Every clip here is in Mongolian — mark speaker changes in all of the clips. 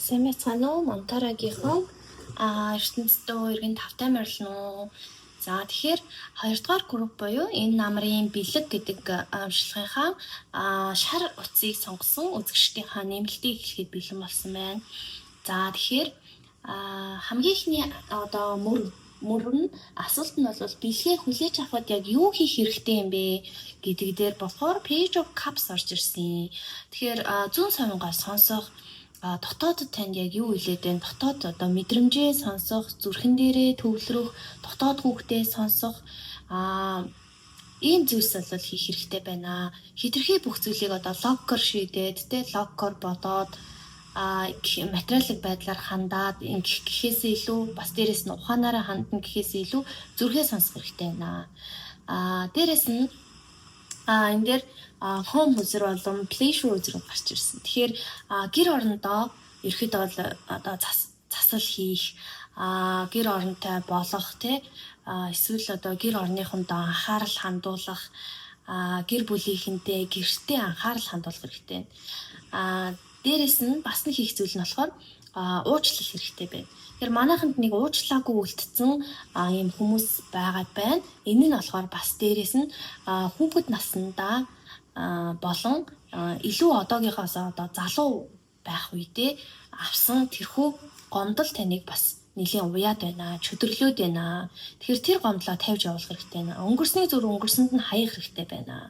Speaker 1: сайн байна уу? Монтарагийнхоо ертөнцийн үерийн тавтай морилно уу? За тэгэхээр 2 дугаар групп буюу энэ намрын бэлэг гэдэг амжилтынхаа шар утсыг сонгосон үзэгчдийнхаа нэмэлтийг хэлэхэд бэлэн болсон байна. За тэгэхээр хамгийн ихний одоо мөр нь асуулт нь бол бэлгээ хүлээж авахд яг юу хийх хэрэгтэй юм бэ гэдэг дээр болохоор page of cups орж ирсэн. Тэгэхээр зүүн совингоо сонсох дотоодод танд яг юу хэлээд байна? Дотоод одоо мэдрэмжээ сонсох, зүрхэн дээрээ төвлөрөх, дотоод хүүхдээ сонсох ийм зүйлс бол хийх хэрэгтэй байна. Хитрхи бүх зүйлийг одоо логкор шийдээд, логкор бодоод материалын байдлаар хандаад гэхээсээ илүү бас дээрэс нь ухаанаараа хандна гэхээсээ илүү зүрхээ сонсох хэрэгтэй байна. Дээрэс нь энэ дээр home user болон pleasure user гарч ирсэн. Тэгэхээр гэр орондоо ерөөхдөө бол одоо засал хийх, гэр оронтой болох эсвэл одоо гэр орныхондоо анхаарал хандуулах, гэр бүлийнхэнтэй гэртээ анхаарал хандуулах хэрэгтэй. Дээрээс нь бас нэг хийх зүйл нь болохоор уучлал хэрэгтэй байна. Тэгэхээр манайханд нэг уучлаагүй үлдсэн ийм хүмүүс байгаад байна. Энэ нь болохоор бас дээрээс нь хүүхэд наснда болон илүү одоогийнхоос одоо залуу байх үедээ авсан тэрхүү гомдол таныг бас нэлийн уяад байна, чөдөрлөөд байна. Тэгэхээр тэр гомдлоо тавьж явуулах хэрэгтэй байна. Өнгөрсний зүр өнгөрсөнд нь хаях хэрэгтэй байна.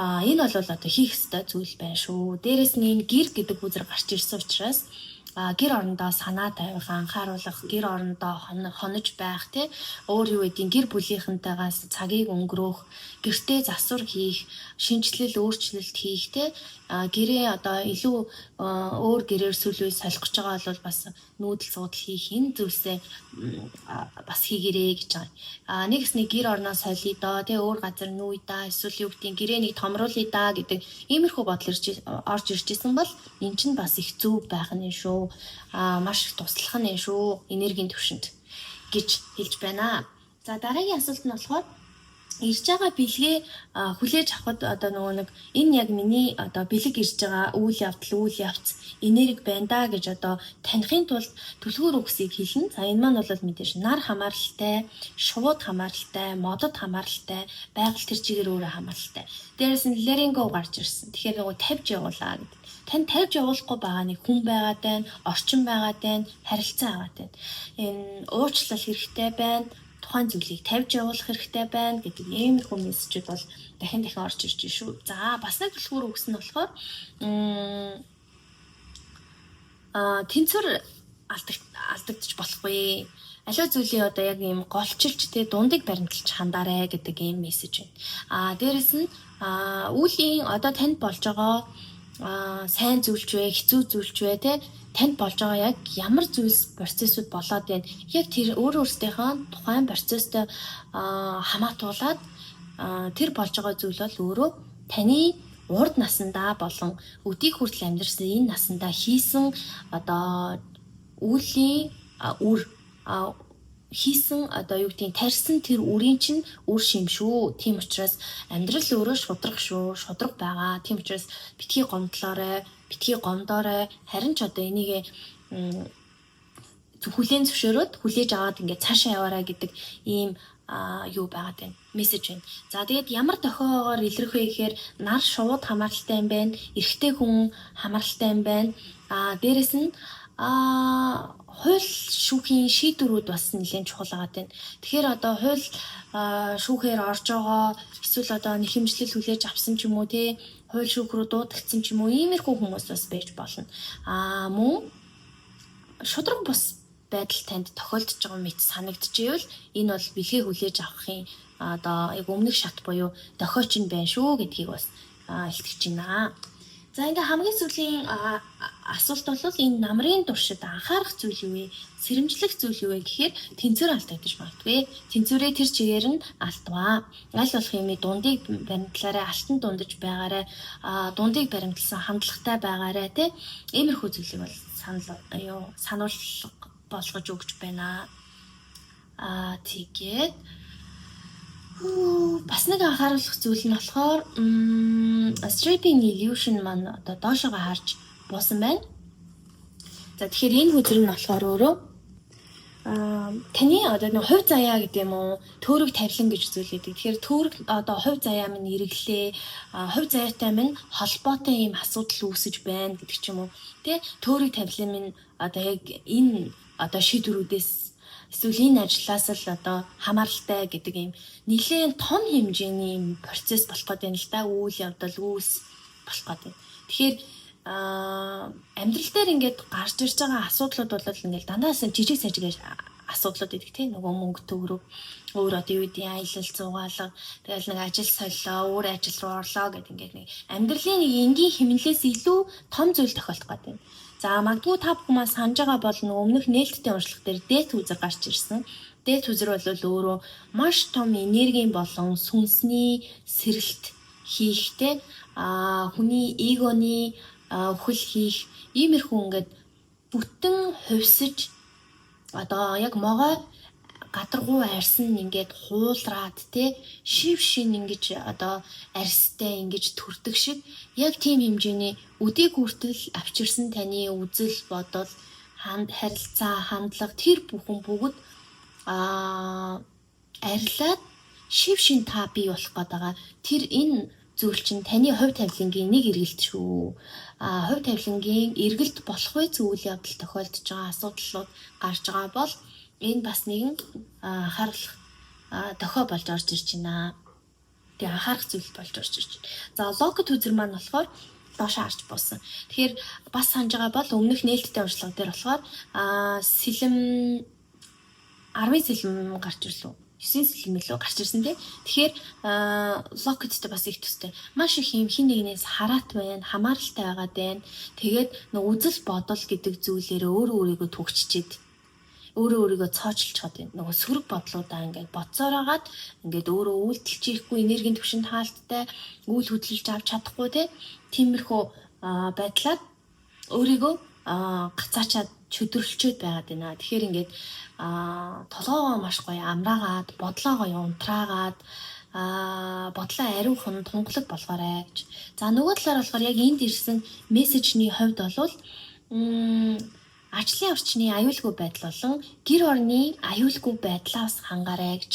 Speaker 1: Энэ бол одоо хийх ёстой зүйл байна шүү. Дээрээс нь энэ гэр гэдэг үзэр гарч ирсэн учраас гэр орондоо санаа тавих, анхааруулах, гэр орондоо хонож байх, өөр юу гэдгийг гэр бүлийнхэнтэйгээс цагийг өнгөрөөх, гэртээ засвар хийх, шинжилэл, өөрчлөлт хийх, гэрээ одоо илүү өөр гэрээр сүлвээ солих гэж байгаа бол бас нүүдэл суудал хийх энэ зүйлсээ бас хийгэрээ гэж байгаа. Нэгс нэг гэр орноо солиё доо, өөр газар нүүе да, эсвэл юу гэдгийг гэрээ нэг томруулъя да гэдэг иймэрхүү бодол орж ирж исэн бол эн чинь бас их зөв байх нь шүү. Маш их туслах нь шүү энергийн төвшөнд гэж хэлж байна. За дараагийн асуулт нь болохоор ирж байгаа бэлгээ хүлээж авахд одоо нөгөө нэг энэ яг миний одоо бэлэг ирж байгаа үйл явц энерги байна да гэж одоо танихын тулд түлхүүр үгсийг хэлнэ. За энэ маань бол мэдээж нар хамааралтай, шууд хамааралтай, модод хамааралтай, байгаль төр чигээр өөрөө хамааралтай. Дээрээс нь letting go гарч ирсэн. Тэгэхээр нөгөө тавьж явуулаа гэдэг. Тань тавьж явуулахгүй байгаа нэг хүн байгаад байна, орчин байгаад байна, харилцаа байгаад байна. Энэ уучлал хэрэгтэй байна. Тухайн зүйлийг тавьж явуулах хэрэгтэй байна гэдэг иймэрхүү мессежүүд бол дахин орж ирж байна шүү. За бас нэг түлхүүр үгс нь болохоор тэнцвэр алдагдчих болохгүй. Аливаа зүйлийн одоо яг ийм голчилж дундыг баримталж хандаарэ гэдэг ийм мессеж байна. Дээрэс нь үеийн одоо танд болж байгаа сайн зүйлч вэ, хэцүү зүйлч вэ, танд болж байгаа яг ямар зүйлс процессыг болоод байна. Яг тэр өөрөөсдийнхөө тухайн процесстэй хамаатуулаад тэр болж байгаа зүйл бол өөрөө таны урд насандаа болон өдийг хүртэл амьдарсан энэ насандаа хийсэн одоо үеийн хийсэн одоо юу гэдгийг тарьсан тэр үрийн чинь үр шим шүү. Тийм учраас амьдрал өөрөө шудраг шүү. Шудраг байгаа. Тийм учраас битгий гомдлоорой, битгий гомдоорой. Харин ч одоо энийг хүлээн зөвшөөрөөд хүлээж аваад ингээд цаашаа яваарай гэдэг ийм юу байгаад байна. Мессеж байна. За тэгээд ямар дохиогоор илэрх вэ гэхээр нар шууд хамааралтай юм байна. Эрэгтэй хүн хамааралтай юм байна. Дээрэс нь хууль шүүхийн шийдвэрүүд бас нэлээд чухал байгаа тань. Тэгэхээр одоо хууль шүүхээр орж байгаа эсвэл одоо нэг хэмжлэл хүлээж авсан ч юм уу хууль шүүх рүү дуудагдсан ч юм уу иймэрхүү хүмүүс бас байж болно. Мөн шудраг бус байдал танд тохиолдож байгаа мэт санагдчихвэл энэ бол бэлгээ хүлээж авахын одоо яг өмнөх шат буюу дохиоч нь байна шүү гэдгийг бас илтгэж байна. За ингээ хамгийн сүүлийн асуулт бол энэ намрын туршид анхаарах зүйл юу вэ? Сэрэмжлэх зүйл юу вэ гэхээр тэнцвэр алдагдаж магадгүй. Тэнцвэрээ тэр чигээр нь алдваа. Аль болох юм дундыг баримтлаарай, алтан дундаж байгаарай, дундыг баримтлсан хандлагатай байгаарай иймэрхүү зүйлийг бол сануулга болгож өгч байна. Тэгээд бас нэг анхааруулах зүйл нь болохоор stripping illusion маань одоо доошоо харж буусан байна. За тэгэхээр энэ хүзэр нь болохоор өөрөө таны одоо нэг хувь заяа гэдэг юм уу төөрөг тавилан гэж зүйлээдэг. Тэгэхээр төөрөг одоо хувь заяа минь эргэлээ, хувь заяатай минь холбоотой ийм асуудал үүсэж байна гэдэг ч юм уу. Тэ төөрөг тавилан минь одоо яг энэ одоо шийдвэрүүдээс эсвэл энэ ажлаас л одоо хамааралтай гэдэг ийм нэлээд том хэмжээний ийм процесс болох гэдэг нь л да, үйл явдал үүс болох гэдэг. Тэгэхээр амьдрал дээр ингээд гарч ирж байгаа асуудлууд бол ингээд дандаа жижиг сажиг асуудлууд гэдэг тийм нөгөө мөнгө төгрөг өөр одоо юу гэдэг аялал зугаалга тэгэл нэг ажил солилоо өөр ажил руу орлоо гэдэг ингээд нэг амьдралын нэг энгийн хэмнэлээс илүү том зүйл тохиолдох гэдэг. За магадгүй та бүхэн санаж байгаа бол нөгөө өмнөх нээлттэй уншлах дээр дээд үзэр гарч ирсэн. Дээд үзэр бол өөрөө маш том энергийн болон сүнсний сэрэлт хийхтэй хүний эгоны өхөл хийх иймэрхүү ингээд бүтэн хувьсаж одоо яг могой гадаргуу арьсан ингээд хуулраад те шив шин ингэж одоо арьстай ингэж төрдөг шиг яг тийм хэмжээний үдийг хүртэл авчирсан таны үзэл бодол харилцаа хандлага тэр бүхэн бүгд арилаад шив шин та бий болох гэдэг. Тэр энэ зүйл чинь таны хувь тавилангийн нэг эргэлт шүү. Хувь тавилангийн эргэлт болох үе үйл явдал тохиолдож байгаа асуудлууд гарч байгаа бол энэ бас нэгэн анхаарах дохио болж орж ирж байна. Тэгээ анхаарах зүйл болж орж ирж байна. За логик үзэр маань болохоор доошоо харж буусан. Тэгэхээр бас санаж байгаа бол өмнөх нээлттэй уншлага дээр болохоор сэлэм 10 сэлэм гарч ирлээ. 9 сэлэм илүү гарч ирсэн тий. Тэгэхээр логиктэй бас их төстэй. Маш их юм хин нэгнээс хараат байна, хамааралтай байгаад байна. Тэгээд нэг үзэл бодол гэдэг зүйлээр өөрөө өөрийгөө түгччихэд өөрөө өөрийгөө цоочлж чад байна. Нөгөө сөрөг бодлуудаа ингээд бодсоороогаад ингээд өөрөө үйлдэлж ирэхгүй энергийн түвшинд хаалттай үйл хөдлөлж авч чадахгүй тий. Тиймэрхүү байдлаар өөрийгөө гацаачаад чөдөрлчөөд байгаад байна. Тэгэхээр ингээд толгоогоо маш гоё амраагаад, бодлоогоо унтраагаад, бодлоо ариухан тунгалаг болгоорой гэж. За нөгөө талаар болохоор яг энд ирсэн мессежний хувьд бол ажлын орчны аюулгүй байдал болон гэр орны аюулгүй байдлаас хангаарай гэж.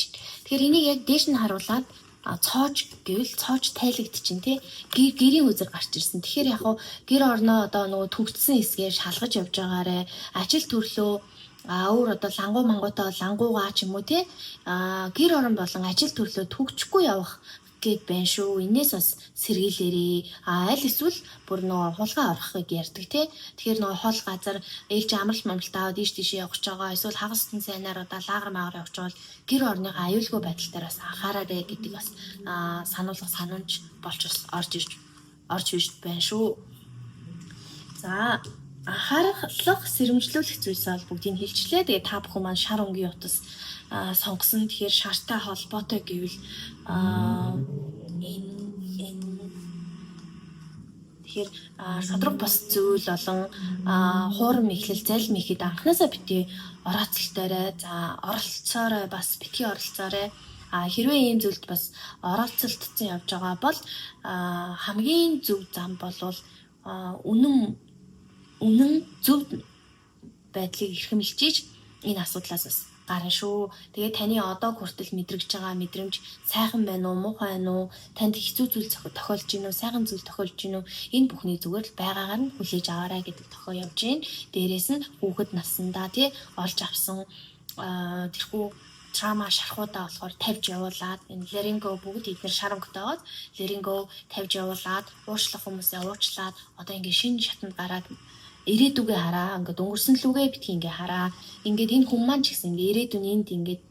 Speaker 1: Тэгэхээр энийг яг дээш нь харуулад цоож гэвэл цоож тайлагдчихин тий гэрийн үзэр гарч ирсэн. Тэгэхээр яг хуу гэр орноо одоо нөгөө төгссөн хэсгээр шалгаж явж байгаарэ. Ажил төрлөө өөр одоо лангуу мангуутай лангуугаа ч юм уу тий гэр орон болон ажил төрлөө төгчгүй явах гээд байна шүү. Энээс бас сэргийлээрээ. Аль эсвэл бүр нөгөө хулгай орохыг ярьдаг тий. Тэгэхээр нөгөө хол газар ээлж амралт мамралт аваад ийш тийшээ явах гэж байгаа. Эсвэл хагас тэн сайнаар одоо лагер магаар явах гэж бол гэр орныхоо аюулгүй байдал дээр бас анхаараарэ гэдэг бас сануулга санамж болж орж ирж байна шүү. За анхаарах сэрэмжлүүлэх зүйлс бол бүгдийг хэлчлээ. Тэгээ та бүхэн маань шар өнгийн утас сонгосон. Тэгэхээр шартай холбоотой гэвэл тэгэхээр шудраг бос зүйл болон хуурам ихлэл залим ихэд анханасаа бити орооцолтойрой. За оролцоорой бас бити оролцоорой. Хэрвээ ийм зүйлд бас оролцолтцсон явж байгаа бол хамгийн зөв зам болвол үнэн зөв байдлыг эрхэмлжиж энэ асуудлаас бас гарна шүү. Тэгээд таны одоо хүртэл мэдрэгж байгаа мэдрэмж сайхан байна уу, муухай байна уу, танд хэцүү зүйл тохиолж гин үү, сайхан зүйл тохиолж гин үү, энэ бүхний зүгээр л байгаагаар нь хүлээж аваарай гэдэг тохио явж гин. Дээрээс нь хүүхэд наснда тий олж авсан тэрхүү трама шархуудаа болохоор тавьж явуулаад энэ леринго бүгд эдгээр шар өнгөтэйгээд леринго тавьж явуулаад уучлах хүмүүсээ уучлаад одоо ингээд шинэ шатанд гараад ирээдүгээ хараа. Ингээд өнгөрсөн лүгээ битгий ингээ хараа. Ингээд энэ хүн маань ч гэсэн ингээ ирээдүйн энд ингээд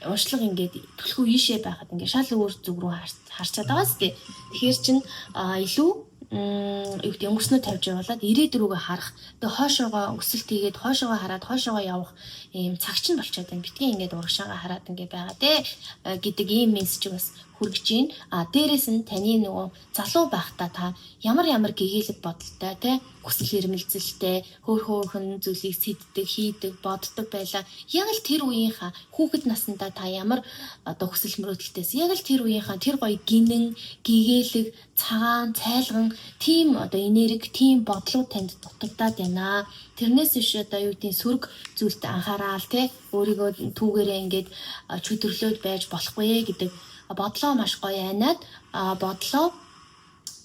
Speaker 1: уншлага ингээд төлхөө ийшээ байхад ингээ шал өөр зүг рүү харчаад байгаа сте. Тэгэхээр чин илүү юу гэдэг өнгөрснөө тавьж явуулаад ирээдүг рүүгээ харах. Тэгээ хоошоогоо өсөлт хийгээд хоошоогоо хараад хоошоогоо явах ийм цагч нь болчиход байна. Битгий ингээд урагшаага хараад ингээ байгаа те гэдэг ийм мессежийг бас хүргэж гин. Дээрээс нь таны нөгөө залуу байхдаа та ямар гэгээлэг бодолтой те хүсэл эрмэлзэлтэй хөөрхөн зүйлийг сэддэг, хийдэг, боддог байлаа. Яг л тэр үеийнхаа хүүхэд наснда та ямар хүсэл мөрөөдөлтөөс яг л тэр үеийнхаа тэр гоё гинэн, гэгээлэг, цагаан, цайлган тийм энерги, тийм бодлууд танд дутагдаад байна. Тэрнээс биш юу гэдгийг сөрөг зүйлд анхаарал те өөрийгөө түүгээрээ ингээд чөдөрлөөд байж болохгүй гэдэг бодлоо маш гоё айнаад бодлоо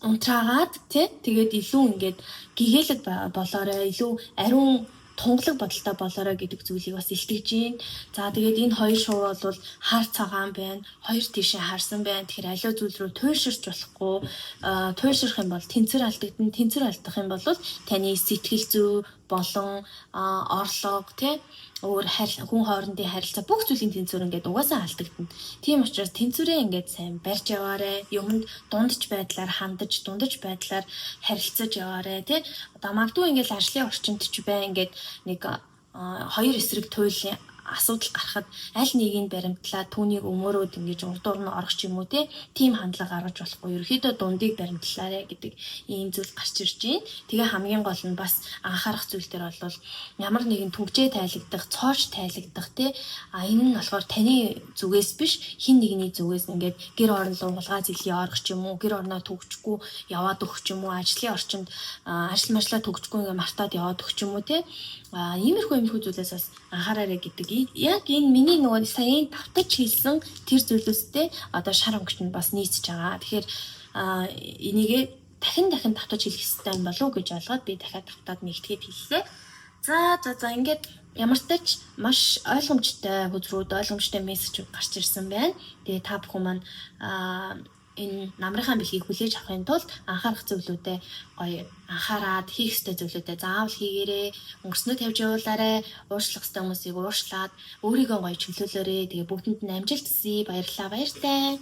Speaker 1: унтраагаад тэгээд илүү ингээд гэгээлэг болоорой, илүү ариун тунгалаг бодолтой болоорой гэдэг зүйлийг бас илтгэж гин. За тэгээд энэ хоёр шуу бол хар цагаан байна. Хоёр тийшээ харсан байна. Тэгэхээр аливаа зүйл рүү туйлширч болохгүй. Туйлширх юм бол тэнцвэр алдагдана. Тэнцвэр алдах юм бол таны сэтгэл зүй болон орлого өөр хүн хоорондын харилцаа бүх зүйлийн тэнцвэр ингээд угаасаа алдагдана. Тийм учраас тэнцвэрээ ингээд сайн барьж яваарэ. Юмд дундаж байдлаар хандаж, дундаж байдлаар харилцаж яваарэ магадгүй ингээд ажлын орчинд ч бай ингээд нэг хоёр эсрэг туйлын асуудал гарахад аль нэгийг баримтлаа түүнийг өмөрөөд ингэж урдуур нь орох ч юм уу тийм хандлага гаргаж болохгүй. Ерөөхдөө дундыг баримтлаарэ гэдэг ийм зүйл гарч ирж байна. Тэгээ хамгийн гол нь бас анхаарах зүйл төр бол ямар нэгэн түгжээ тайлагдах, цоож тайлагдах энэ нь болохоор таны зүгээс биш хин нэгний зүгээс ингээд гэр орнолоо булгаа зилхий орох ч юм уу, гэр орноо төгжихгүй яваад өгөх ч юм уу, ажлын орчинд ажил мажлаа төгжихгүй ингээд мартаад яваад өгөх ч юм уу иймэрхүү зүйлээс бас анхаараарай гэдэг. Яг энэ миний нөгөө саяын давтаж хэлсэн тэр зүйлүүстэй шар онгочд нь бас нийцж байгаа. Тэгэхээр энийгээ дахин давтаж хэлэх хэрэгтэй юм болов уу гэж ойлгоод би дахиад давтаад нэгтгэж хэллээ. За ингээд ямар ч тач маш ойлгомжтой хөзрүүд, ойлгомжтой мессежүүд гарч ирсэн байна. Тэгээ та бүхэн маань энэ намрынхаа бэлгийг хүлээж авахын тулд анхаарах зүйлүүдэд гоё анхаарад хийх ёстой зүйлүүдэд заавал хийгээрэй. Өнгөрснөө тавьж явуулаарай. Уушлах ёстой хүмүүсийг уушлаад өөрийгөө гоё чөлөөлөөрэй. Тэгээ бүгдэнд нь амжилт хүсье. Баярлалаа. Баяртай.